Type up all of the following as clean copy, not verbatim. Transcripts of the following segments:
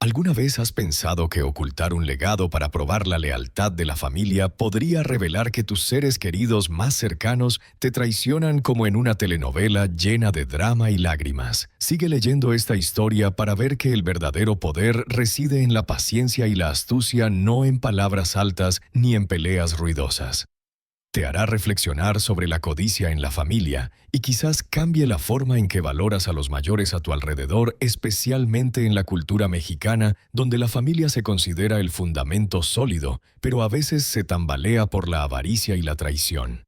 ¿Alguna vez has pensado que ocultar un legado para probar la lealtad de la familia podría revelar que tus seres queridos más cercanos te traicionan como en una telenovela llena de drama y lágrimas? Sigue leyendo esta historia para ver que el verdadero poder reside en la paciencia y la astucia, no en palabras altas ni en peleas ruidosas. Te hará reflexionar sobre la codicia en la familia y quizás cambie la forma en que valoras a los mayores a tu alrededor, especialmente en la cultura mexicana, donde la familia se considera el fundamento sólido, pero a veces se tambalea por la avaricia y la traición.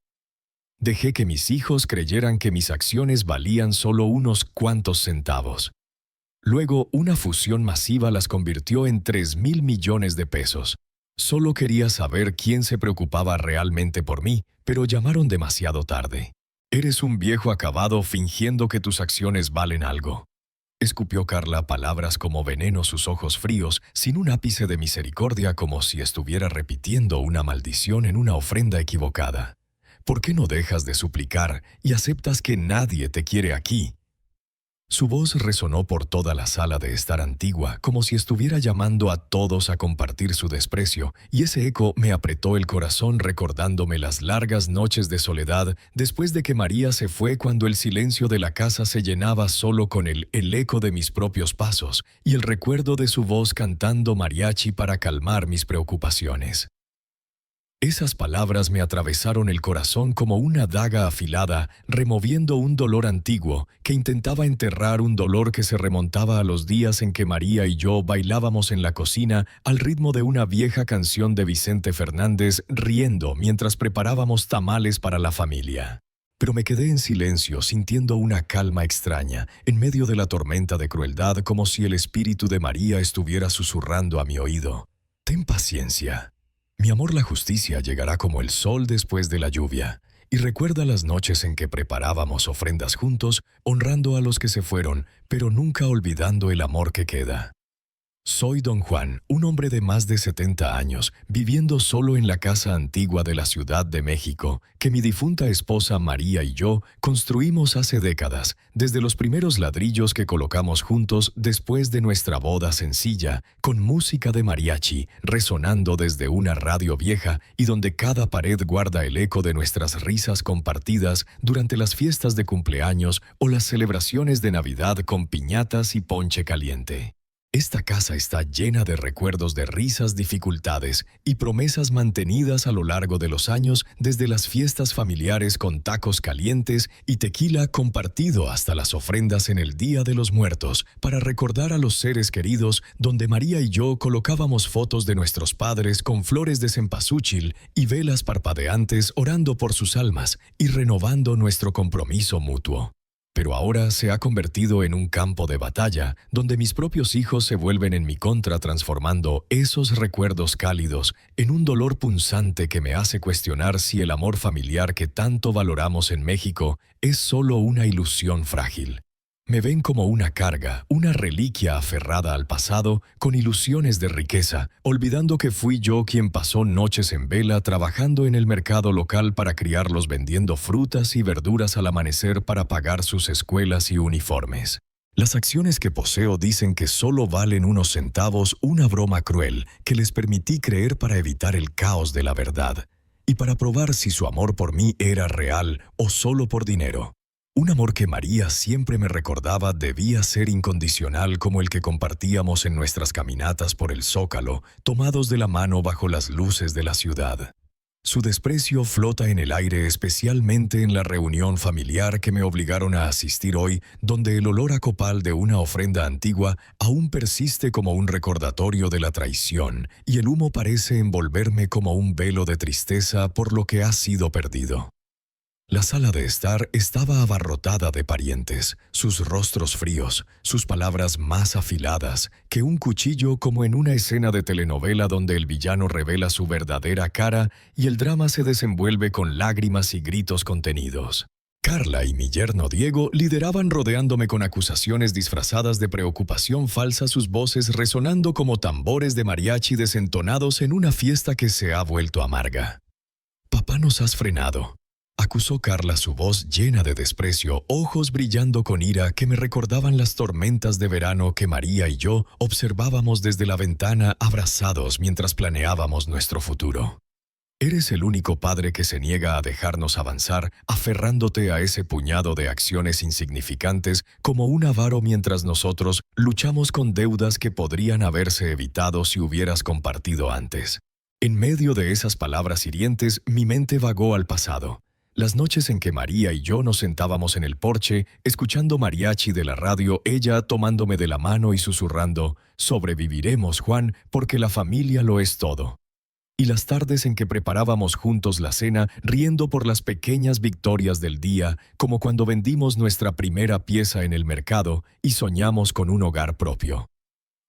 Dejé que mis hijos creyeran que mis acciones valían solo unos cuantos centavos. Luego, una fusión masiva las convirtió en 3,000 millones de pesos. Solo quería saber quién se preocupaba realmente por mí, pero llamaron demasiado tarde. Eres un viejo acabado fingiendo que tus acciones valen algo. Escupió Carla palabras como veneno, sus ojos fríos, sin un ápice de misericordia, como si estuviera repitiendo una maldición en una ofrenda equivocada. ¿Por qué no dejas de suplicar y aceptas que nadie te quiere aquí? Su voz resonó por toda la sala de estar antigua, como si estuviera llamando a todos a compartir su desprecio, y ese eco me apretó el corazón recordándome las largas noches de soledad después de que María se fue, cuando el silencio de la casa se llenaba solo con el eco de mis propios pasos y el recuerdo de su voz cantando mariachi para calmar mis preocupaciones. Esas palabras me atravesaron el corazón como una daga afilada, removiendo un dolor antiguo que intentaba enterrar, un dolor que se remontaba a los días en que María y yo bailábamos en la cocina al ritmo de una vieja canción de Vicente Fernández, riendo mientras preparábamos tamales para la familia. Pero me quedé en silencio, sintiendo una calma extraña, en medio de la tormenta de crueldad, como si el espíritu de María estuviera susurrando a mi oído: «Ten paciencia. Mi amor, la justicia llegará como el sol después de la lluvia, y recuerda las noches en que preparábamos ofrendas juntos, honrando a los que se fueron, pero nunca olvidando el amor que queda». Soy don Juan, un hombre de más de 70 años, viviendo solo en la casa antigua de la Ciudad de México, que mi difunta esposa María y yo construimos hace décadas, desde los primeros ladrillos que colocamos juntos después de nuestra boda sencilla, con música de mariachi resonando desde una radio vieja, y donde cada pared guarda el eco de nuestras risas compartidas durante las fiestas de cumpleaños o las celebraciones de Navidad con piñatas y ponche caliente. Esta casa está llena de recuerdos de risas, dificultades y promesas mantenidas a lo largo de los años, desde las fiestas familiares con tacos calientes y tequila compartido hasta las ofrendas en el Día de los Muertos para recordar a los seres queridos, donde María y yo colocábamos fotos de nuestros padres con flores de cempasúchil y velas parpadeantes, orando por sus almas y renovando nuestro compromiso mutuo. Pero ahora se ha convertido en un campo de batalla, donde mis propios hijos se vuelven en mi contra, transformando esos recuerdos cálidos en un dolor punzante que me hace cuestionar si el amor familiar que tanto valoramos en México es solo una ilusión frágil. Me ven como una carga, una reliquia aferrada al pasado, con ilusiones de riqueza, olvidando que fui yo quien pasó noches en vela trabajando en el mercado local para criarlos, vendiendo frutas y verduras al amanecer para pagar sus escuelas y uniformes. Las acciones que poseo dicen que solo valen unos centavos, una broma cruel que les permití creer para evitar el caos de la verdad, y para probar si su amor por mí era real o solo por dinero. Un amor que María siempre me recordaba debía ser incondicional, como el que compartíamos en nuestras caminatas por el Zócalo, tomados de la mano bajo las luces de la ciudad. Su desprecio flota en el aire, especialmente en la reunión familiar que me obligaron a asistir hoy, donde el olor a copal de una ofrenda antigua aún persiste como un recordatorio de la traición, y el humo parece envolverme como un velo de tristeza por lo que ha sido perdido. La sala de estar estaba abarrotada de parientes, sus rostros fríos, sus palabras más afiladas que un cuchillo, como en una escena de telenovela donde el villano revela su verdadera cara y el drama se desenvuelve con lágrimas y gritos contenidos. Carla y mi yerno Diego lideraban, rodeándome con acusaciones disfrazadas de preocupación falsa, sus voces resonando como tambores de mariachi desentonados en una fiesta que se ha vuelto amarga. «Papá, nos has frenado. acusó Carla, su voz llena de desprecio, ojos brillando con ira que me recordaban las tormentas de verano que María y yo observábamos desde la ventana abrazados mientras planeábamos nuestro futuro. Eres el único padre que se niega a dejarnos avanzar, aferrándote a ese puñado de acciones insignificantes como un avaro mientras nosotros luchamos con deudas que podrían haberse evitado si hubieras compartido antes. En medio de esas palabras hirientes, mi mente vagó al pasado. Las noches en que María y yo nos sentábamos en el porche, escuchando mariachi de la radio, ella tomándome de la mano y susurrando, «Sobreviviremos, Juan, porque la familia lo es todo». Y las tardes en que preparábamos juntos la cena, riendo por las pequeñas victorias del día, como cuando vendimos nuestra primera pieza en el mercado y soñamos con un hogar propio.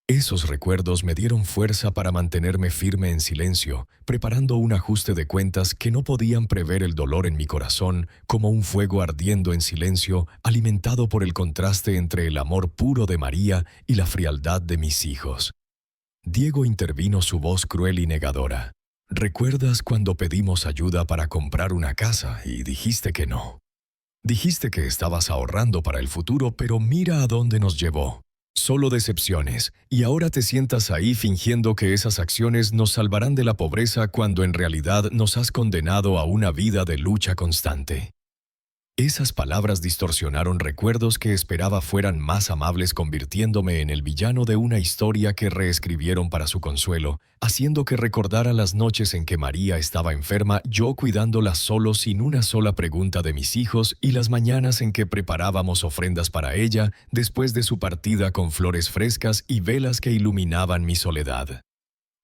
Esos recuerdos me dieron fuerza para mantenerme firme en silencio, preparando un ajuste de cuentas que no podían prever el dolor en mi corazón, como un fuego ardiendo en silencio, alimentado por el contraste entre el amor puro de María y la frialdad de mis hijos. Diego intervino, su voz cruel y negadora. ¿Recuerdas cuando pedimos ayuda para comprar una casa y dijiste que no? Dijiste que estabas ahorrando para el futuro, pero mira a dónde nos llevó. Solo decepciones, y ahora te sientas ahí fingiendo que esas acciones nos salvarán de la pobreza cuando en realidad nos has condenado a una vida de lucha constante. Esas palabras distorsionaron recuerdos que esperaba fueran más amables, convirtiéndome en el villano de una historia que reescribieron para su consuelo, haciendo que recordara las noches en que María estaba enferma, yo cuidándola solo sin una sola pregunta de mis hijos, y las mañanas en que preparábamos ofrendas para ella después de su partida con flores frescas y velas que iluminaban mi soledad.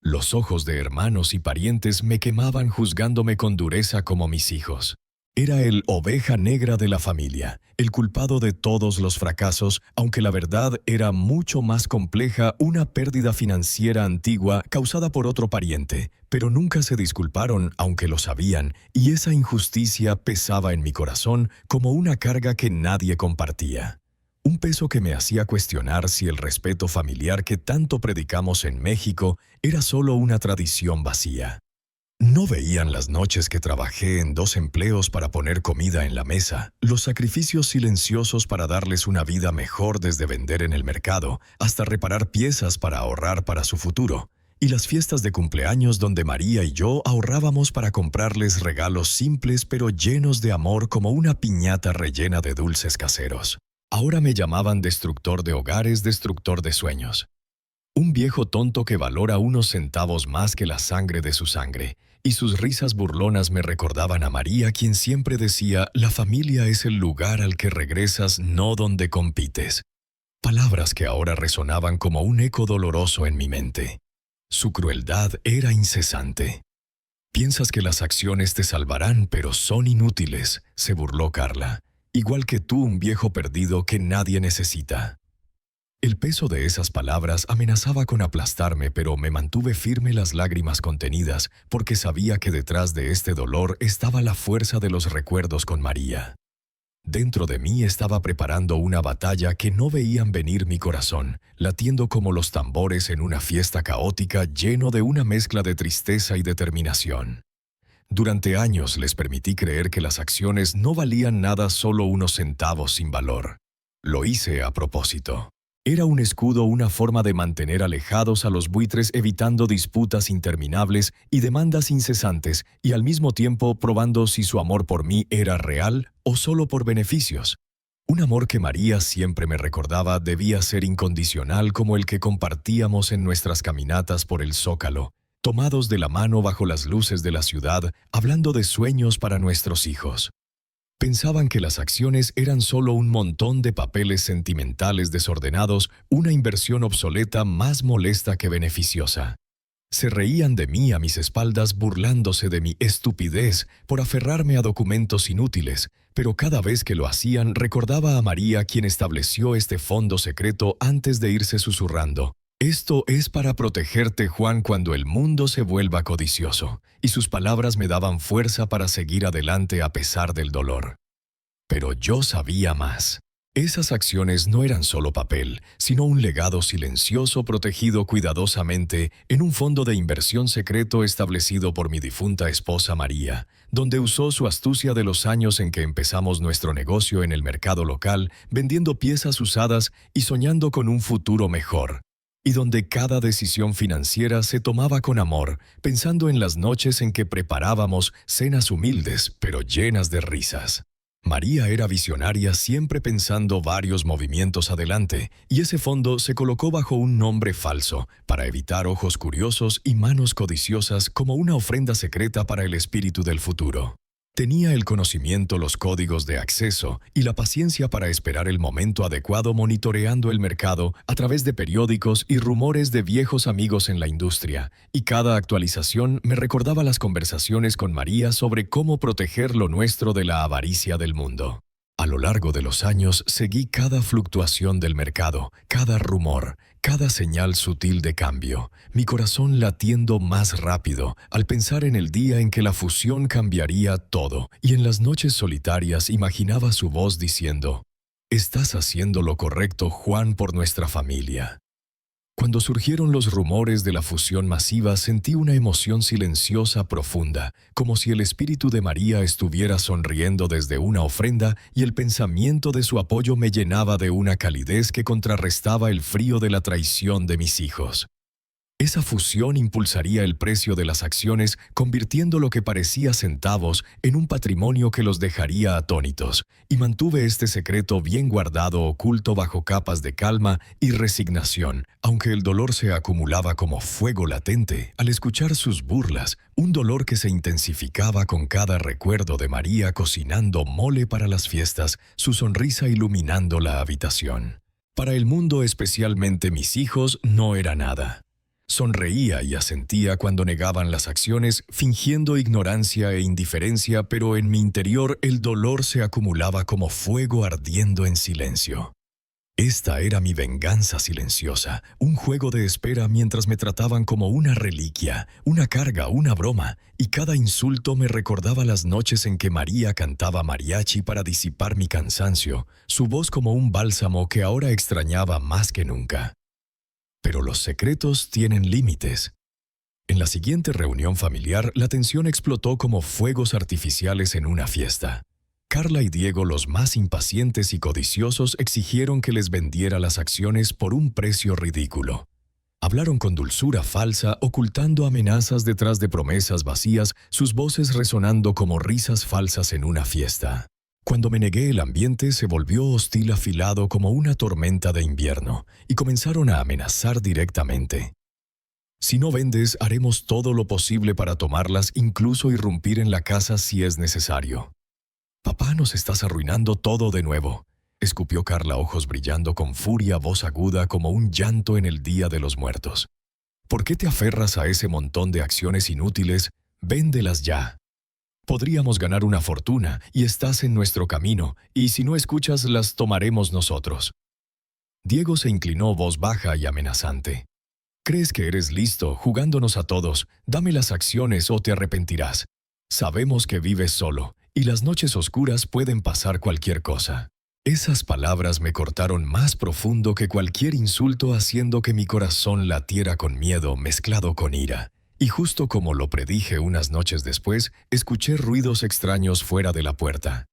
Los ojos de hermanos y parientes me quemaban juzgándome con dureza como mis hijos. Era el oveja negra de la familia, el culpado de todos los fracasos, aunque la verdad era mucho más compleja, una pérdida financiera antigua causada por otro pariente, pero nunca se disculparon, aunque lo sabían, y esa injusticia pesaba en mi corazón como una carga que nadie compartía. Un peso que me hacía cuestionar si el respeto familiar que tanto predicamos en México era solo una tradición vacía. No veían las noches que trabajé en 2 empleos para poner comida en la mesa, los sacrificios silenciosos para darles una vida mejor desde vender en el mercado hasta reparar piezas para ahorrar para su futuro, y las fiestas de cumpleaños donde María y yo ahorrábamos para comprarles regalos simples pero llenos de amor como una piñata rellena de dulces caseros. Ahora me llamaban destructor de hogares, destructor de sueños. Un viejo tonto que valora unos centavos más que la sangre de su sangre, y sus risas burlonas me recordaban a María, quien siempre decía, la familia es el lugar al que regresas, no donde compites. Palabras que ahora resonaban como un eco doloroso en mi mente. Su crueldad era incesante. Piensas que las acciones te salvarán, pero son inútiles, se burló Carla. Igual que tú, un viejo perdido que nadie necesita. El peso de esas palabras amenazaba con aplastarme, pero me mantuve firme, las lágrimas contenidas, porque sabía que detrás de este dolor estaba la fuerza de los recuerdos con María. Dentro de mí estaba preparando una batalla que no veían venir mi corazón, latiendo como los tambores en una fiesta caótica, lleno de una mezcla de tristeza y determinación. Durante años les permití creer que las acciones no valían nada, solo unos centavos sin valor. Lo hice a propósito. Era un escudo, una forma de mantener alejados a los buitres, evitando disputas interminables y demandas incesantes, y al mismo tiempo probando si su amor por mí era real o solo por beneficios. Un amor que María siempre me recordaba debía ser incondicional, como el que compartíamos en nuestras caminatas por el Zócalo, tomados de la mano bajo las luces de la ciudad, hablando de sueños para nuestros hijos. Pensaban que las acciones eran solo un montón de papeles sentimentales desordenados, una inversión obsoleta más molesta que beneficiosa. Se reían de mí a mis espaldas, burlándose de mi estupidez por aferrarme a documentos inútiles, pero cada vez que lo hacían recordaba a María, quien estableció este fondo secreto antes de irse, susurrando: «Esto es para protegerte, Juan, cuando el mundo se vuelva codicioso», y sus palabras me daban fuerza para seguir adelante a pesar del dolor. Pero yo sabía más. Esas acciones no eran solo papel, sino un legado silencioso protegido cuidadosamente en un fondo de inversión secreto establecido por mi difunta esposa María, donde usó su astucia de los años en que empezamos nuestro negocio en el mercado local, vendiendo piezas usadas y soñando con un futuro mejor. Y donde cada decisión financiera se tomaba con amor, pensando en las noches en que preparábamos cenas humildes pero llenas de risas. María era visionaria, siempre pensando varios movimientos adelante, y ese fondo se colocó bajo un nombre falso, para evitar ojos curiosos y manos codiciosas como una ofrenda secreta para el espíritu del futuro. Tenía el conocimiento, los códigos de acceso y la paciencia para esperar el momento adecuado monitoreando el mercado a través de periódicos y rumores de viejos amigos en la industria, y cada actualización me recordaba las conversaciones con María sobre cómo proteger lo nuestro de la avaricia del mundo. A lo largo de los años seguí cada fluctuación del mercado, cada rumor, cada señal sutil de cambio, mi corazón latiendo más rápido al pensar en el día en que la fusión cambiaría todo, y en las noches solitarias imaginaba su voz diciendo: «Estás haciendo lo correcto, Juan, por nuestra familia». Cuando surgieron los rumores de la fusión masiva, sentí una emoción silenciosa profunda, como si el espíritu de María estuviera sonriendo desde una ofrenda y el pensamiento de su apoyo me llenaba de una calidez que contrarrestaba el frío de la traición de mis hijos. Esa fusión impulsaría el precio de las acciones, convirtiendo lo que parecía centavos en un patrimonio que los dejaría atónitos, y mantuve este secreto bien guardado, oculto bajo capas de calma y resignación, aunque el dolor se acumulaba como fuego latente al escuchar sus burlas, un dolor que se intensificaba con cada recuerdo de María cocinando mole para las fiestas, su sonrisa iluminando la habitación. Para el mundo, especialmente mis hijos, no era nada. Sonreía y asentía cuando negaban las acciones, fingiendo ignorancia e indiferencia, pero en mi interior el dolor se acumulaba como fuego ardiendo en silencio. Esta era mi venganza silenciosa, un juego de espera mientras me trataban como una reliquia, una carga, una broma, y cada insulto me recordaba las noches en que María cantaba mariachi para disipar mi cansancio, su voz como un bálsamo que ahora extrañaba más que nunca. Pero los secretos tienen límites. En la siguiente reunión familiar, la tensión explotó como fuegos artificiales en una fiesta. Carla y Diego, los más impacientes y codiciosos, exigieron que les vendiera las acciones por un precio ridículo. Hablaron con dulzura falsa, ocultando amenazas detrás de promesas vacías, sus voces resonando como risas falsas en una fiesta. Cuando me negué, el ambiente se volvió hostil, afilado como una tormenta de invierno, y comenzaron a amenazar directamente. Si no vendes, haremos todo lo posible para tomarlas, incluso irrumpir en la casa si es necesario. Papá, nos estás arruinando todo de nuevo, escupió Carla, ojos brillando con furia, voz aguda como un llanto en el Día de los Muertos. ¿Por qué te aferras a ese montón de acciones inútiles? Véndelas ya. Podríamos ganar una fortuna y estás en nuestro camino, y si no escuchas, las tomaremos nosotros. Diego se inclinó, voz baja y amenazante. ¿Crees que eres listo, jugándonos a todos? Dame las acciones o te arrepentirás. Sabemos que vives solo, y las noches oscuras pueden pasar cualquier cosa. Esas palabras me cortaron más profundo que cualquier insulto, haciendo que mi corazón latiera con miedo mezclado con ira. Y justo como lo predije unas noches después, escuché ruidos extraños fuera de la puerta.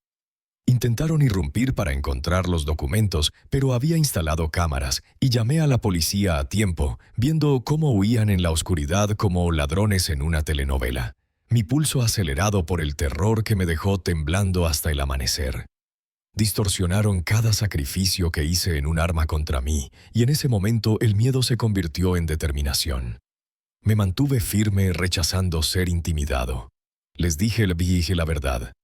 Intentaron irrumpir para encontrar los documentos, pero había instalado cámaras, y llamé a la policía a tiempo, viendo cómo huían en la oscuridad como ladrones en una telenovela. Mi pulso acelerado por el terror que me dejó temblando hasta el amanecer. Distorsionaron cada sacrificio que hice en un arma contra mí, y en ese momento el miedo se convirtió en determinación. Me mantuve firme, rechazando ser intimidado. Les dije la verdad.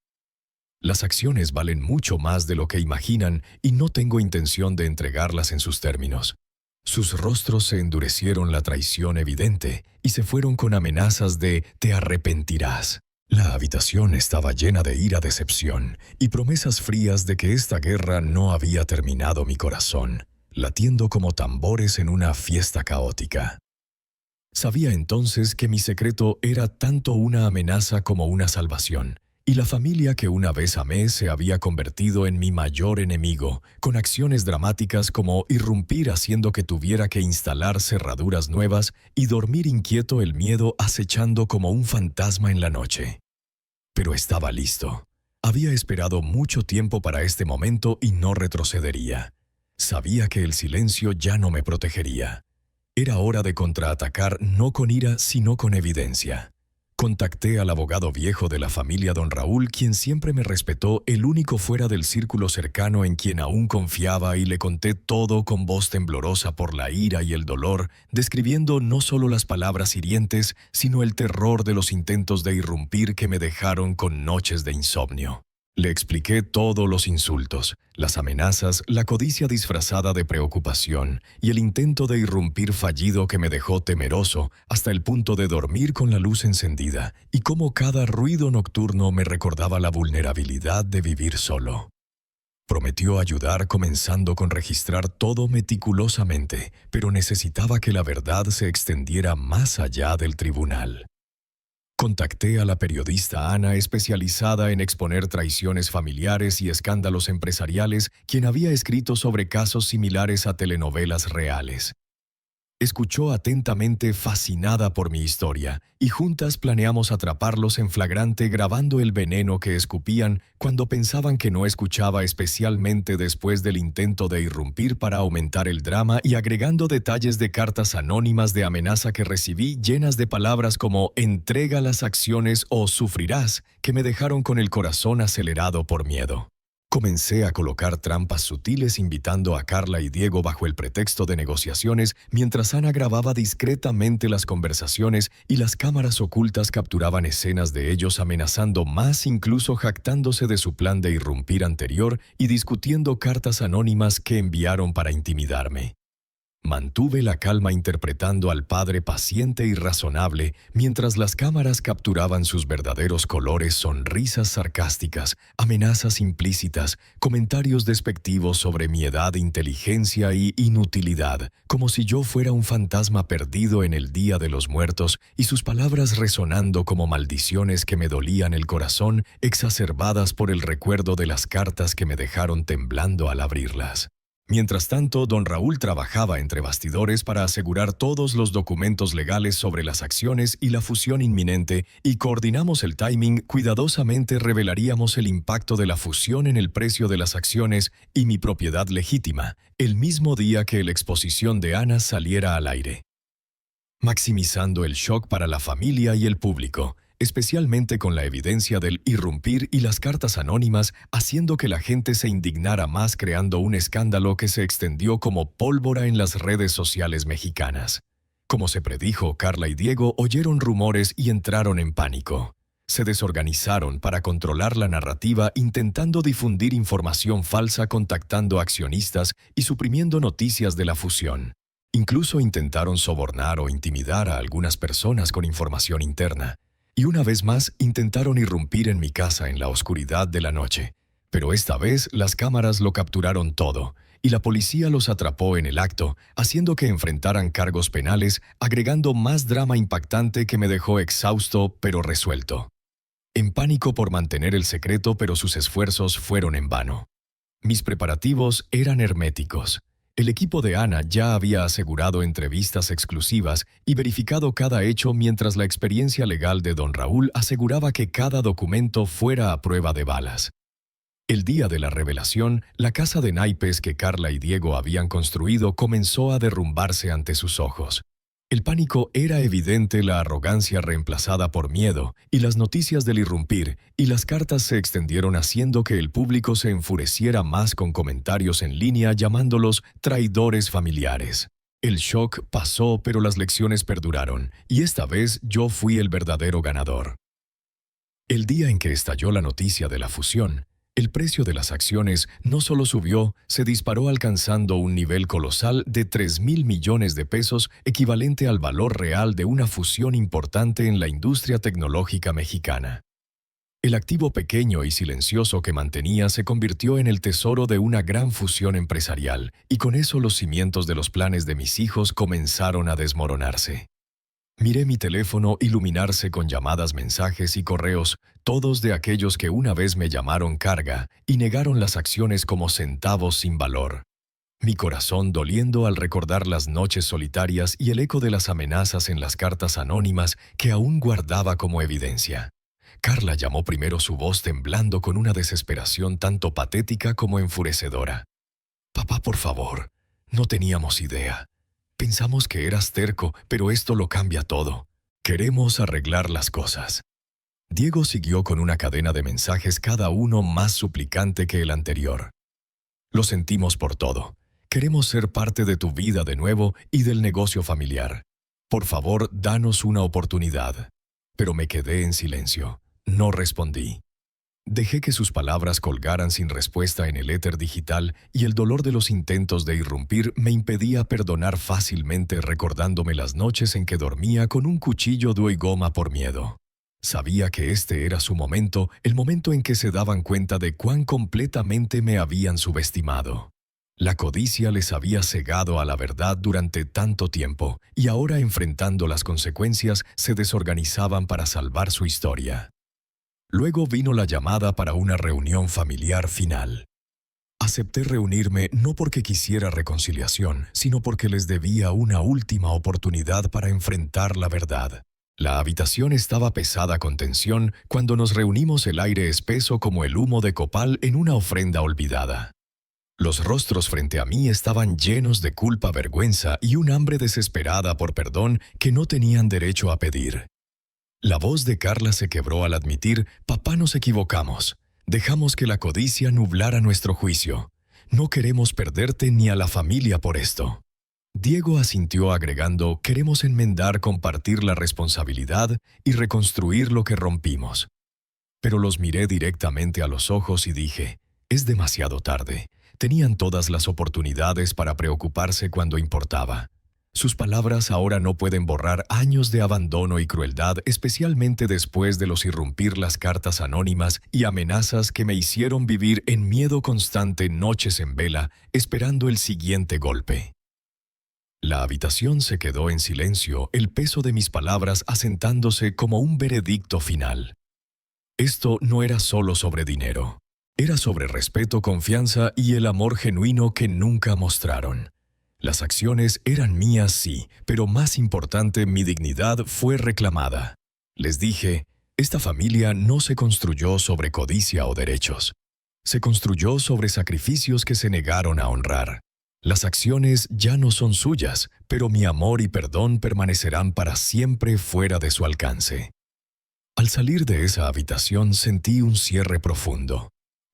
Las acciones valen mucho más de lo que imaginan y no tengo intención de entregarlas en sus términos. Sus rostros se endurecieron, la traición evidente, y se fueron con amenazas de «te arrepentirás». La habitación estaba llena de ira, decepción y promesas frías de que esta guerra no había terminado. Mi corazón, latiendo como tambores en una fiesta caótica. Sabía entonces que mi secreto era tanto una amenaza como una salvación, Y la familia que una vez amé se había convertido en mi mayor enemigo, con acciones dramáticas como irrumpir haciendo que tuviera que instalar cerraduras nuevas y dormir inquieto, el miedo acechando como un fantasma en la noche. Pero estaba listo. Había esperado mucho tiempo para este momento y no retrocedería. Sabía que el silencio ya no me protegería. Era hora de contraatacar, no con ira, sino con evidencia. Contacté al abogado viejo de la familia don Raúl, quien siempre me respetó, el único fuera del círculo cercano en quien aún confiaba, y le conté todo con voz temblorosa por la ira y el dolor, describiendo no solo las palabras hirientes, sino el terror de los intentos de irrumpir que me dejaron con noches de insomnio. Le expliqué todos los insultos, las amenazas, la codicia disfrazada de preocupación y el intento de irrumpir fallido que me dejó temeroso hasta el punto de dormir con la luz encendida, y cómo cada ruido nocturno me recordaba la vulnerabilidad de vivir solo. Prometió ayudar, comenzando con registrar todo meticulosamente, pero necesitaba que la verdad se extendiera más allá del tribunal. Contacté a la periodista Ana, especializada en exponer traiciones familiares y escándalos empresariales, quien había escrito sobre casos similares a telenovelas reales. Escuchó atentamente, fascinada por mi historia, y juntas planeamos atraparlos en flagrante, grabando el veneno que escupían cuando pensaban que no escuchaba, especialmente después del intento de irrumpir para aumentar el drama, y agregando detalles de cartas anónimas de amenaza que recibí, llenas de palabras como «entrega las acciones o sufrirás», que me dejaron con el corazón acelerado por miedo. Comencé a colocar trampas sutiles, invitando a Carla y Diego bajo el pretexto de negociaciones, mientras Ana grababa discretamente las conversaciones y las cámaras ocultas capturaban escenas de ellos amenazando más, incluso jactándose de su plan de irrumpir anterior y discutiendo cartas anónimas que enviaron para intimidarme. Mantuve la calma, interpretando al padre paciente y razonable, mientras las cámaras capturaban sus verdaderos colores: sonrisas sarcásticas, amenazas implícitas, comentarios despectivos sobre mi edad, inteligencia y inutilidad, como si yo fuera un fantasma perdido en el Día de los Muertos, y sus palabras resonando como maldiciones que me dolían el corazón, exacerbadas por el recuerdo de las cartas que me dejaron temblando al abrirlas. Mientras tanto, don Raúl trabajaba entre bastidores para asegurar todos los documentos legales sobre las acciones y la fusión inminente, y coordinamos el timing. Cuidadosamente revelaríamos el impacto de la fusión en el precio de las acciones y mi propiedad legítima, el mismo día que la exposición de Ana saliera al aire, maximizando el shock para la familia y el público, especialmente con la evidencia del irrumpir y las cartas anónimas, haciendo que la gente se indignara más, creando un escándalo que se extendió como pólvora en las redes sociales mexicanas. Como se predijo, Carla y Diego oyeron rumores y entraron en pánico. Se desorganizaron para controlar la narrativa, intentando difundir información falsa, contactando accionistas y suprimiendo noticias de la fusión. Incluso intentaron sobornar o intimidar a algunas personas con información interna. Y una vez más intentaron irrumpir en mi casa en la oscuridad de la noche. Pero esta vez las cámaras lo capturaron todo, y la policía los atrapó en el acto, haciendo que enfrentaran cargos penales, agregando más drama impactante que me dejó exhausto pero resuelto. En pánico por mantener el secreto, pero sus esfuerzos fueron en vano. Mis preparativos eran herméticos. El equipo de Ana ya había asegurado entrevistas exclusivas y verificado cada hecho, mientras la experiencia legal de don Raúl aseguraba que cada documento fuera a prueba de balas. El día de la revelación, la casa de naipes que Carla y Diego habían construido comenzó a derrumbarse ante sus ojos. El pánico era evidente, la arrogancia reemplazada por miedo, y las noticias del irrumpir y las cartas se extendieron, haciendo que el público se enfureciera más con comentarios en línea llamándolos traidores familiares. El shock pasó, pero las lecciones perduraron, y esta vez yo fui el verdadero ganador. El día en que estalló la noticia de la fusión, el precio de las acciones no solo subió, se disparó, alcanzando un nivel colosal de 3,000 millones de pesos, equivalente al valor real de una fusión importante en la industria tecnológica mexicana. El activo pequeño y silencioso que mantenía se convirtió en el tesoro de una gran fusión empresarial, y con eso los cimientos de los planes de mis hijos comenzaron a desmoronarse. Miré mi teléfono iluminarse con llamadas, mensajes y correos, todos de aquellos que una vez me llamaron carga y negaron las acciones como centavos sin valor. Mi corazón doliendo al recordar las noches solitarias y el eco de las amenazas en las cartas anónimas que aún guardaba como evidencia. Carla llamó primero, su voz temblando con una desesperación tanto patética como enfurecedora. «Papá, por favor, no teníamos idea. Pensamos que eras terco, pero esto lo cambia todo. Queremos arreglar las cosas». Diego siguió con una cadena de mensajes, cada uno más suplicante que el anterior. «Lo sentimos por todo. Queremos ser parte de tu vida de nuevo y del negocio familiar. Por favor, danos una oportunidad». Pero me quedé en silencio. No respondí. Dejé que sus palabras colgaran sin respuesta en el éter digital y el dolor de los intentos de irrumpir me impedía perdonar fácilmente, recordándome las noches en que dormía con un cuchillo de goma por miedo. Sabía que este era su momento, el momento en que se daban cuenta de cuán completamente me habían subestimado. La codicia les había cegado a la verdad durante tanto tiempo y ahora, enfrentando las consecuencias, se desorganizaban para salvar su historia. Luego vino la llamada para una reunión familiar final. Acepté reunirme no porque quisiera reconciliación, sino porque les debía una última oportunidad para enfrentar la verdad. La habitación estaba pesada con tensión cuando nos reunimos, el aire espeso como el humo de copal en una ofrenda olvidada. Los rostros frente a mí estaban llenos de culpa, vergüenza y un hambre desesperada por perdón que no tenían derecho a pedir. La voz de Carla se quebró al admitir: «Papá, nos equivocamos. Dejamos que la codicia nublara nuestro juicio. No queremos perderte ni a la familia por esto». Diego asintió agregando: «Queremos enmendar, compartir la responsabilidad y reconstruir lo que rompimos». Pero los miré directamente a los ojos y dije: «Es demasiado tarde. Tenían todas las oportunidades para preocuparse cuando importaba». Sus palabras ahora no pueden borrar años de abandono y crueldad, especialmente después de los irrumpir las cartas anónimas y amenazas que me hicieron vivir en miedo constante, noches en vela, esperando el siguiente golpe. La habitación se quedó en silencio, el peso de mis palabras asentándose como un veredicto final. Esto no era solo sobre dinero. Era sobre respeto, confianza y el amor genuino que nunca mostraron. Las acciones eran mías, sí, pero más importante, mi dignidad fue reclamada. Les dije: esta familia no se construyó sobre codicia o derechos. Se construyó sobre sacrificios que se negaron a honrar. Las acciones ya no son suyas, pero mi amor y perdón permanecerán para siempre fuera de su alcance. Al salir de esa habitación sentí un cierre profundo.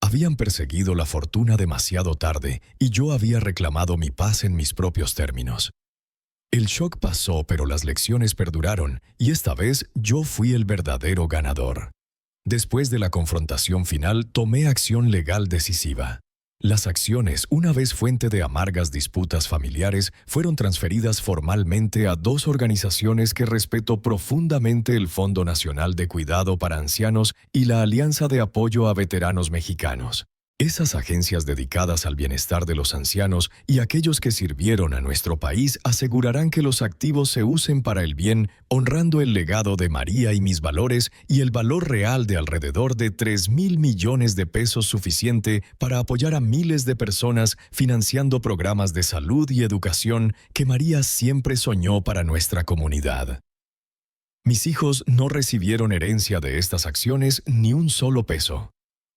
Habían perseguido la fortuna demasiado tarde y yo había reclamado mi paz en mis propios términos. El shock pasó, pero las lecciones perduraron y esta vez yo fui el verdadero ganador. Después de la confrontación final, tomé acción legal decisiva. Las acciones, una vez fuente de amargas disputas familiares, fueron transferidas formalmente a dos organizaciones que respeto profundamente: el Fondo Nacional de Cuidado para Ancianos y la Alianza de Apoyo a Veteranos Mexicanos. Esas agencias dedicadas al bienestar de los ancianos y aquellos que sirvieron a nuestro país asegurarán que los activos se usen para el bien, honrando el legado de María y mis valores y el valor real de alrededor de 3,000 millones de pesos, suficiente para apoyar a miles de personas, financiando programas de salud y educación que María siempre soñó para nuestra comunidad. Mis hijos no recibieron herencia de estas acciones ni un solo peso.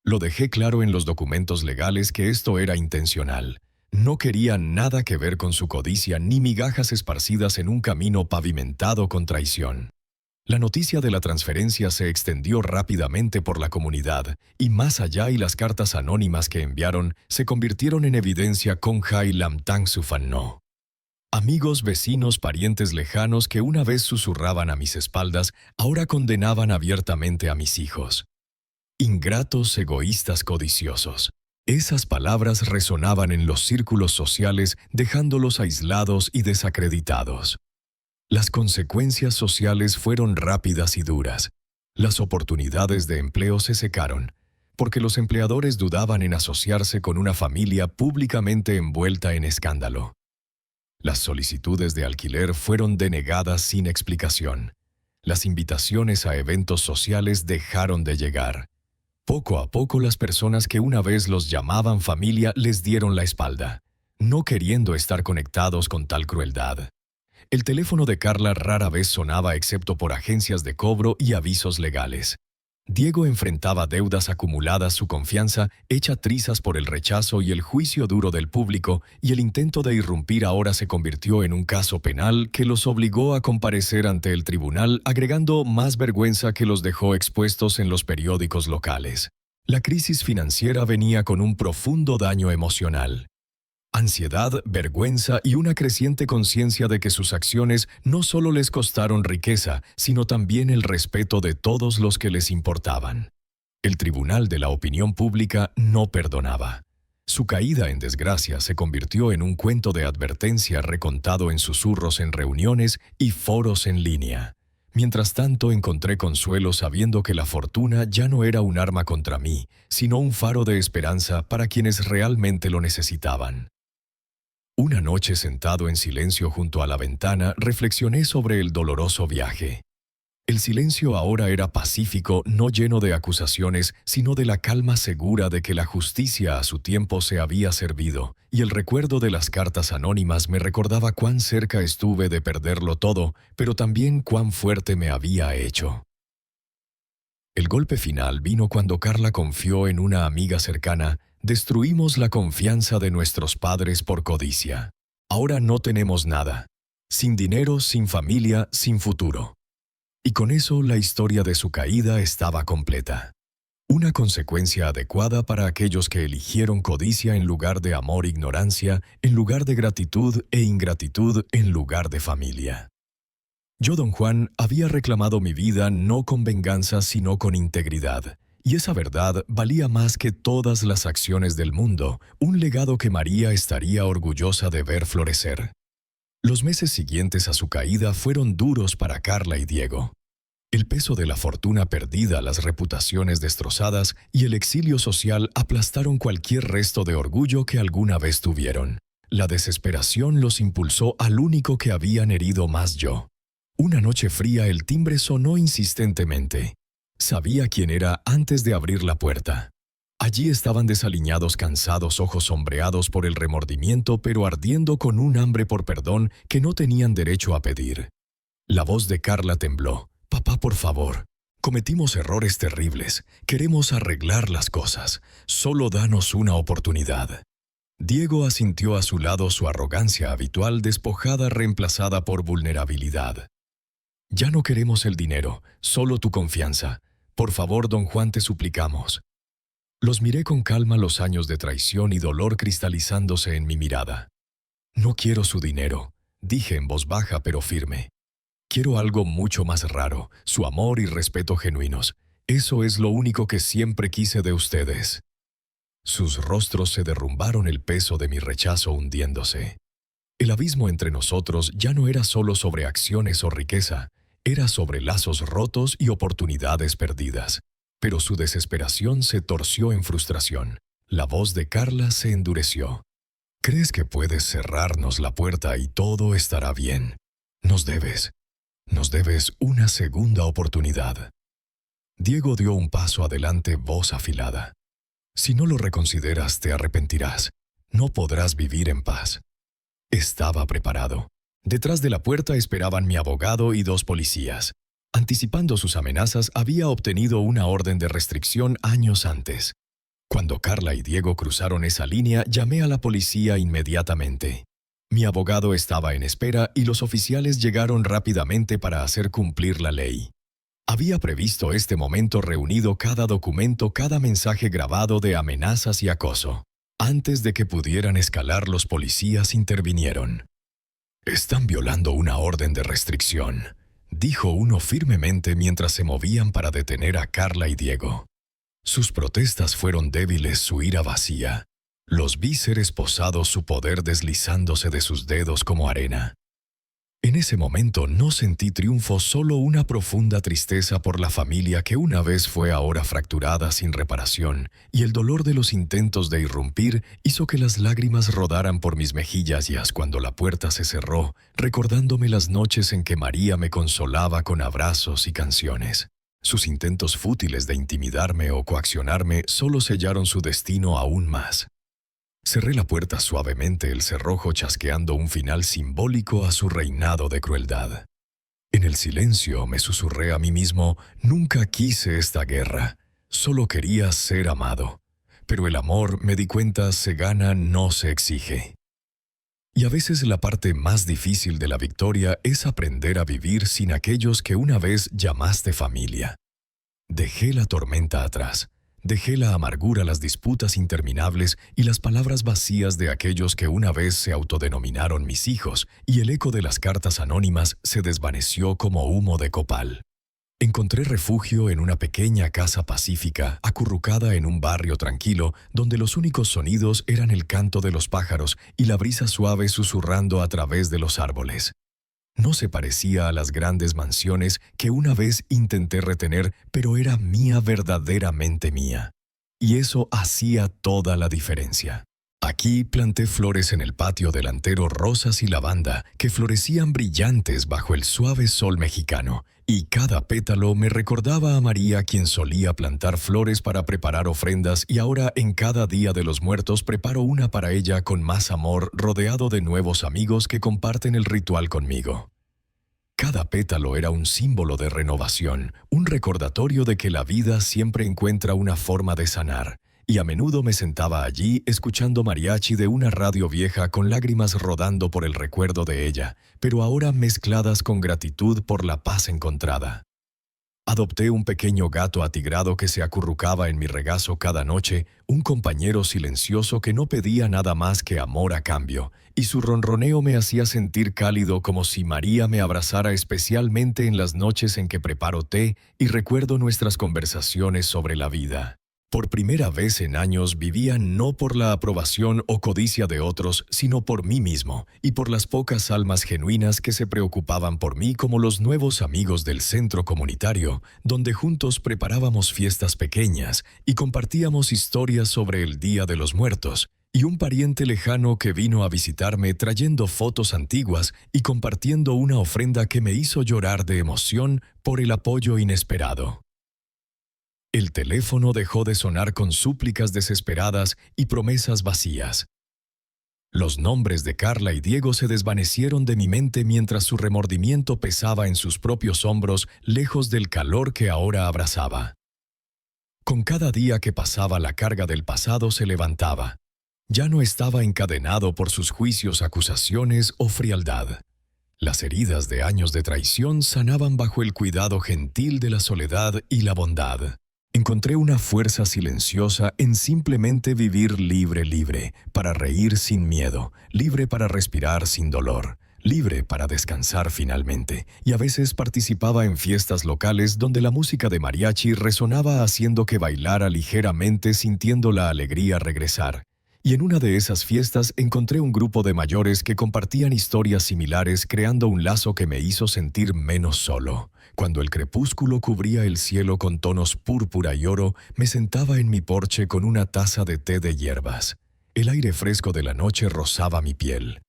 Lo dejé claro en los documentos legales que esto era intencional. No quería nada que ver con su codicia ni migajas esparcidas en un camino pavimentado con traición. La noticia de la transferencia se extendió rápidamente por la comunidad y más allá, y las cartas anónimas que enviaron se convirtieron en evidencia con Jai Lamtang Sufanno. Amigos, vecinos, parientes lejanos que una vez susurraban a mis espaldas, ahora condenaban abiertamente a mis hijos. Ingratos, egoístas, codiciosos. Esas palabras resonaban en los círculos sociales, dejándolos aislados y desacreditados. Las consecuencias sociales fueron rápidas y duras. Las oportunidades de empleo se secaron, porque los empleadores dudaban en asociarse con una familia públicamente envuelta en escándalo. Las solicitudes de alquiler fueron denegadas sin explicación. Las invitaciones a eventos sociales dejaron de llegar. Poco a poco las personas que una vez los llamaban familia les dieron la espalda, no queriendo estar conectados con tal crueldad. El teléfono de Carla rara vez sonaba excepto por agencias de cobro y avisos legales. Diego enfrentaba deudas acumuladas, su confianza hecha trizas por el rechazo y el juicio duro del público, y el intento de irrumpir ahora se convirtió en un caso penal que los obligó a comparecer ante el tribunal, agregando más vergüenza que los dejó expuestos en los periódicos locales. La crisis financiera venía con un profundo daño emocional. Ansiedad, vergüenza y una creciente conciencia de que sus acciones no solo les costaron riqueza, sino también el respeto de todos los que les importaban. El Tribunal de la Opinión Pública no perdonaba. Su caída en desgracia se convirtió en un cuento de advertencia recontado en susurros en reuniones y foros en línea. Mientras tanto, encontré consuelo sabiendo que la fortuna ya no era un arma contra mí, sino un faro de esperanza para quienes realmente lo necesitaban. Una noche sentado en silencio junto a la ventana, reflexioné sobre el doloroso viaje. El silencio ahora era pacífico, no lleno de acusaciones, sino de la calma segura de que la justicia a su tiempo se había servido, y el recuerdo de las cartas anónimas me recordaba cuán cerca estuve de perderlo todo, pero también cuán fuerte me había hecho. El golpe final vino cuando Carla confió en una amiga cercana. Destruimos la confianza de nuestros padres por codicia. Ahora no tenemos nada. Sin dinero, sin familia, sin futuro. Y con eso la historia de su caída estaba completa. Una consecuencia adecuada para aquellos que eligieron codicia en lugar de amor, ignorancia, en lugar de gratitud e ingratitud en lugar de familia. Yo, don Juan, había reclamado mi vida no con venganza sino con integridad. Y esa verdad valía más que todas las acciones del mundo, un legado que María estaría orgullosa de ver florecer. Los meses siguientes a su caída fueron duros para Carla y Diego. El peso de la fortuna perdida, las reputaciones destrozadas y el exilio social aplastaron cualquier resto de orgullo que alguna vez tuvieron. La desesperación los impulsó al único que habían herido más yo. Una noche fría el timbre sonó insistentemente. Sabía quién era antes de abrir la puerta. Allí estaban desaliñados, cansados, ojos sombreados por el remordimiento, pero ardiendo con un hambre por perdón que no tenían derecho a pedir. La voz de Carla tembló. «Papá, por favor. Cometimos errores terribles. Queremos arreglar las cosas. Solo danos una oportunidad». Diego asintió a su lado, su arrogancia habitual despojada, reemplazada por vulnerabilidad. «Ya no queremos el dinero, solo tu confianza. Por favor, don Juan, te suplicamos». Los miré con calma, los años de traición y dolor cristalizándose en mi mirada. «No quiero su dinero», dije en voz baja pero firme. «Quiero algo mucho más raro, su amor y respeto genuinos. Eso es lo único que siempre quise de ustedes». Sus rostros se derrumbaron, el peso de mi rechazo hundiéndose. El abismo entre nosotros ya no era solo sobre acciones o riqueza, era sobre lazos rotos y oportunidades perdidas. Pero su desesperación se torció en frustración. La voz de Carla se endureció. «¿Crees que puedes cerrarnos la puerta y todo estará bien? Nos debes una segunda oportunidad». Diego dio un paso adelante, voz afilada. «Si no lo reconsideras, te arrepentirás. No podrás vivir en paz». Estaba preparado. Detrás de la puerta esperaban mi abogado y 2 policías. Anticipando sus amenazas, había obtenido una orden de restricción años antes. Cuando Carla y Diego cruzaron esa línea, llamé a la policía inmediatamente. Mi abogado estaba en espera y los oficiales llegaron rápidamente para hacer cumplir la ley. Había previsto este momento, reunido cada documento, cada mensaje grabado de amenazas y acoso. Antes de que pudieran escalar, los policías intervinieron. «Están violando una orden de restricción», dijo uno firmemente mientras se movían para detener a Carla y Diego. Sus protestas fueron débiles, su ira vacía. Los vi ser esposados, su poder deslizándose de sus dedos como arena. En ese momento no sentí triunfo, solo una profunda tristeza por la familia que una vez fue ahora fracturada sin reparación, y el dolor de los intentos de irrumpir hizo que las lágrimas rodaran por mis mejillas cuando la puerta se cerró, recordándome las noches en que María me consolaba con abrazos y canciones. Sus intentos fútiles de intimidarme o coaccionarme solo sellaron su destino aún más. Cerré la puerta suavemente, el cerrojo chasqueando un final simbólico a su reinado de crueldad. En el silencio me susurré a mí mismo: nunca quise esta guerra, solo quería ser amado. Pero el amor, me di cuenta, se gana, no se exige. Y a veces la parte más difícil de la victoria es aprender a vivir sin aquellos que una vez llamaste familia. Dejé la tormenta atrás. Dejé la amargura, las disputas interminables y las palabras vacías de aquellos que una vez se autodenominaron mis hijos, y el eco de las cartas anónimas se desvaneció como humo de copal. Encontré refugio en una pequeña casa pacífica, acurrucada en un barrio tranquilo, donde los únicos sonidos eran el canto de los pájaros y la brisa suave susurrando a través de los árboles. No se parecía a las grandes mansiones que una vez intenté retener, pero era mía, verdaderamente mía. Y eso hacía toda la diferencia. Aquí planté flores en el patio delantero, rosas y lavanda, que florecían brillantes bajo el suave sol mexicano, y cada pétalo me recordaba a María, quien solía plantar flores para preparar ofrendas, y ahora en cada Día de los Muertos preparo una para ella con más amor, rodeado de nuevos amigos que comparten el ritual conmigo. Cada pétalo era un símbolo de renovación, un recordatorio de que la vida siempre encuentra una forma de sanar, y a menudo me sentaba allí escuchando mariachi de una radio vieja con lágrimas rodando por el recuerdo de ella, pero ahora mezcladas con gratitud por la paz encontrada. Adopté un pequeño gato atigrado que se acurrucaba en mi regazo cada noche, un compañero silencioso que no pedía nada más que amor a cambio, y su ronroneo me hacía sentir cálido, como si María me abrazara, especialmente en las noches en que preparo té y recuerdo nuestras conversaciones sobre la vida. Por primera vez en años vivía no por la aprobación o codicia de otros, sino por mí mismo y por las pocas almas genuinas que se preocupaban por mí, como los nuevos amigos del centro comunitario, donde juntos preparábamos fiestas pequeñas y compartíamos historias sobre el Día de los Muertos, y un pariente lejano que vino a visitarme trayendo fotos antiguas y compartiendo una ofrenda que me hizo llorar de emoción por el apoyo inesperado. El teléfono dejó de sonar con súplicas desesperadas y promesas vacías. Los nombres de Carla y Diego se desvanecieron de mi mente mientras su remordimiento pesaba en sus propios hombros, lejos del calor que ahora abrazaba. Con cada día que pasaba, la carga del pasado se levantaba. Ya no estaba encadenado por sus juicios, acusaciones o frialdad. Las heridas de años de traición sanaban bajo el cuidado gentil de la soledad y la bondad. Encontré una fuerza silenciosa en simplemente vivir libre, para reír sin miedo, libre para respirar sin dolor, libre para descansar finalmente, y a veces participaba en fiestas locales donde la música de mariachi resonaba, haciendo que bailara ligeramente, sintiendo la alegría regresar. Y en una de esas fiestas encontré un grupo de mayores que compartían historias similares, creando un lazo que me hizo sentir menos solo. Cuando el crepúsculo cubría el cielo con tonos púrpura y oro, me sentaba en mi porche con una taza de té de hierbas. El aire fresco de la noche rozaba mi piel.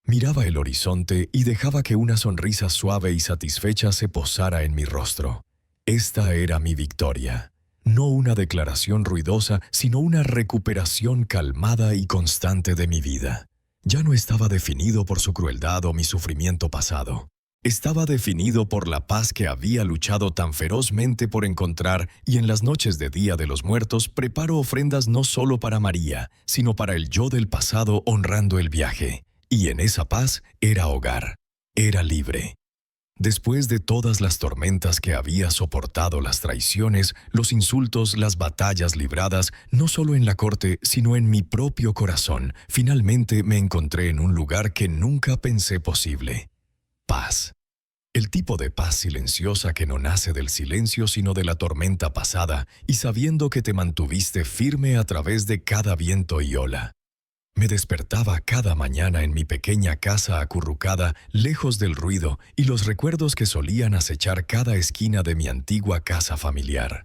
Miraba el horizonte y dejaba que una sonrisa suave y satisfecha se posara en mi rostro. Esta era mi victoria. No una declaración ruidosa, sino una recuperación calmada y constante de mi vida. Ya no estaba definido por su crueldad o mi sufrimiento pasado. Estaba definido por la paz que había luchado tan ferozmente por encontrar, y en las noches de Día de los Muertos preparo ofrendas no solo para María, sino para el yo del pasado, honrando el viaje. Y en esa paz era hogar, era libre. Después de todas las tormentas que había soportado, las traiciones, los insultos, las batallas libradas, no solo en la corte, sino en mi propio corazón, finalmente me encontré en un lugar que nunca pensé posible. Paz. El tipo de paz silenciosa que no nace del silencio sino de la tormenta pasada, y sabiendo que te mantuviste firme a través de cada viento y ola. Me despertaba cada mañana en mi pequeña casa acurrucada, lejos del ruido y los recuerdos que solían acechar cada esquina de mi antigua casa familiar.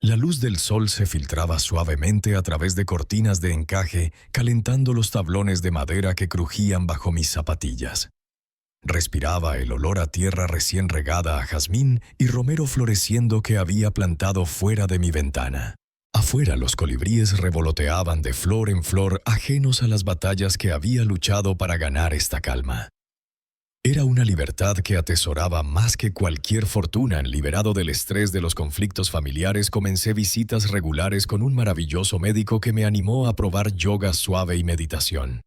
La luz del sol se filtraba suavemente a través de cortinas de encaje, calentando los tablones de madera que crujían bajo mis zapatillas. Respiraba el olor a tierra recién regada a jazmín y romero floreciendo que había plantado fuera de mi ventana. Afuera los colibríes revoloteaban de flor en flor, ajenos a las batallas que había luchado para ganar esta calma. Era una libertad que atesoraba más que cualquier fortuna. Liberado del estrés de los conflictos familiares, comencé visitas regulares con un maravilloso médico que me animó a probar yoga suave y meditación.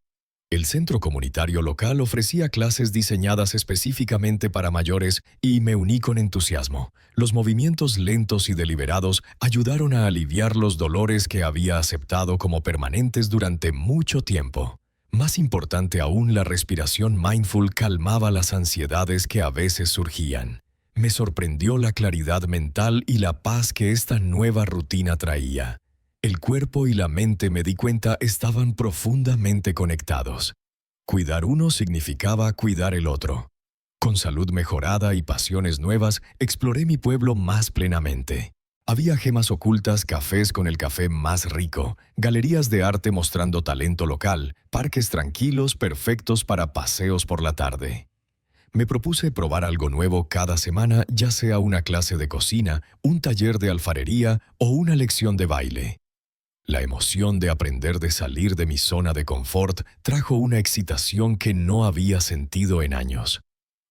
El centro comunitario local ofrecía clases diseñadas específicamente para mayores y me uní con entusiasmo. Los movimientos lentos y deliberados ayudaron a aliviar los dolores que había aceptado como permanentes durante mucho tiempo. Más importante aún, la respiración mindful calmaba las ansiedades que a veces surgían. Me sorprendió la claridad mental y la paz que esta nueva rutina traía. El cuerpo y la mente, me di cuenta, estaban profundamente conectados. Cuidar uno significaba cuidar el otro. Con salud mejorada y pasiones nuevas, exploré mi pueblo más plenamente. Había gemas ocultas, cafés con el café más rico, galerías de arte mostrando talento local, parques tranquilos perfectos para paseos por la tarde. Me propuse probar algo nuevo cada semana, ya sea una clase de cocina, un taller de alfarería o una lección de baile. La emoción de aprender, de salir de mi zona de confort, trajo una excitación que no había sentido en años.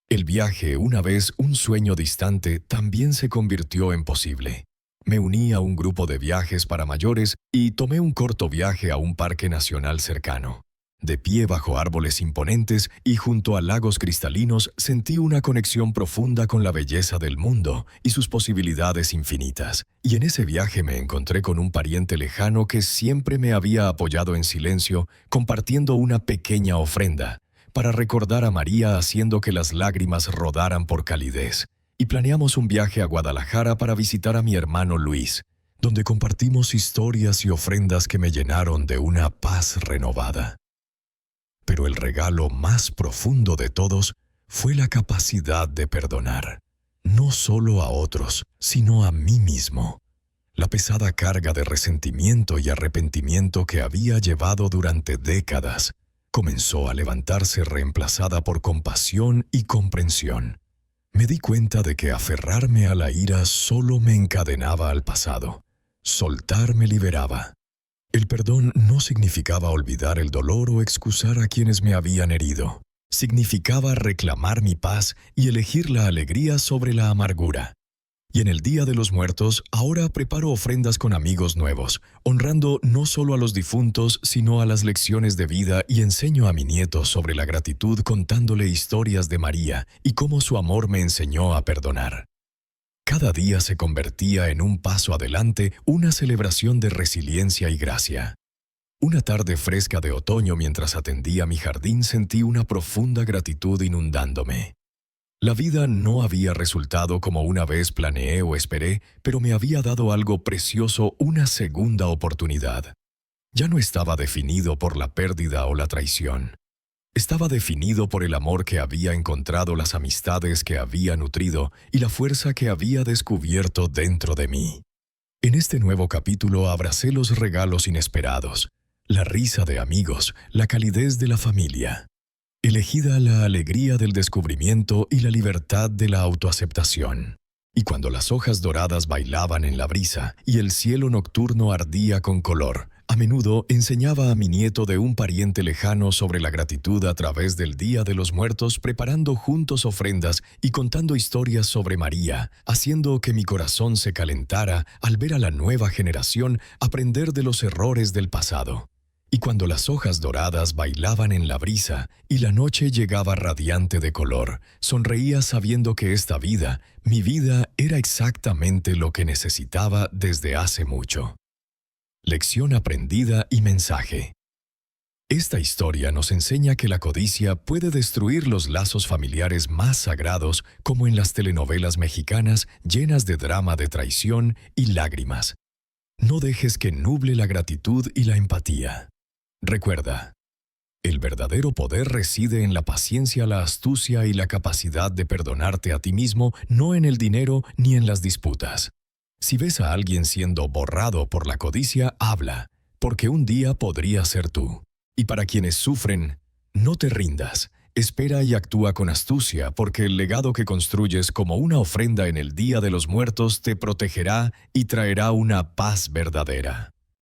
El viaje, una vez un sueño distante, también se convirtió en posible. Me uní a un grupo de viajes para mayores y tomé un corto viaje a un parque nacional cercano. De pie bajo árboles imponentes y junto a lagos cristalinos, sentí una conexión profunda con la belleza del mundo y sus posibilidades infinitas. Y en ese viaje me encontré con un pariente lejano que siempre me había apoyado en silencio, compartiendo una pequeña ofrenda, para recordar a María, haciendo que las lágrimas rodaran por calidez. Y planeamos un viaje a Guadalajara para visitar a mi hermano Luis, donde compartimos historias y ofrendas que me llenaron de una paz renovada. Pero el regalo más profundo de todos fue la capacidad de perdonar, no solo a otros, sino a mí mismo. La pesada carga de resentimiento y arrepentimiento que había llevado durante décadas comenzó a levantarse, reemplazada por compasión y comprensión. Me di cuenta de que aferrarme a la ira solo me encadenaba al pasado. Soltar me liberaba. El perdón no significaba olvidar el dolor o excusar a quienes me habían herido. Significaba reclamar mi paz y elegir la alegría sobre la amargura. Y en el Día de los Muertos, ahora preparo ofrendas con amigos nuevos, honrando no solo a los difuntos, sino a las lecciones de vida, y enseño a mi nieto sobre la gratitud contándole historias de María y cómo su amor me enseñó a perdonar. Cada día se convertía en un paso adelante, una celebración de resiliencia y gracia. Una tarde fresca de otoño, mientras atendía mi jardín, sentí una profunda gratitud inundándome. La vida no había resultado como una vez planeé o esperé, pero me había dado algo precioso, una segunda oportunidad. Ya no estaba definido por la pérdida o la traición. Estaba definido por el amor que había encontrado, las amistades que había nutrido y la fuerza que había descubierto dentro de mí. En este nuevo capítulo abracé los regalos inesperados, la risa de amigos, la calidez de la familia. Elegida la alegría del descubrimiento y la libertad de la autoaceptación. Y cuando las hojas doradas bailaban en la brisa y el cielo nocturno ardía con color, a menudo enseñaba a mi nieto de un pariente lejano sobre la gratitud a través del Día de los Muertos, preparando juntos ofrendas y contando historias sobre María, haciendo que mi corazón se calentara al ver a la nueva generación aprender de los errores del pasado. Y cuando las hojas doradas bailaban en la brisa y la noche llegaba radiante de color, sonreía sabiendo que esta vida, mi vida, era exactamente lo que necesitaba desde hace mucho. Lección aprendida y mensaje. Esta historia nos enseña que la codicia puede destruir los lazos familiares más sagrados, como en las telenovelas mexicanas llenas de drama, de traición y lágrimas. No dejes que nuble la gratitud y la empatía. Recuerda, El verdadero poder reside en la paciencia, la astucia y la capacidad de perdonarte a ti mismo, no en el dinero ni en las disputas. Si ves a alguien siendo borrado por la codicia, habla, porque un día podría ser tú. Y para quienes sufren, no te rindas. Espera y actúa con astucia, porque el legado que construyes como una ofrenda en el Día de los Muertos te protegerá y traerá una paz verdadera.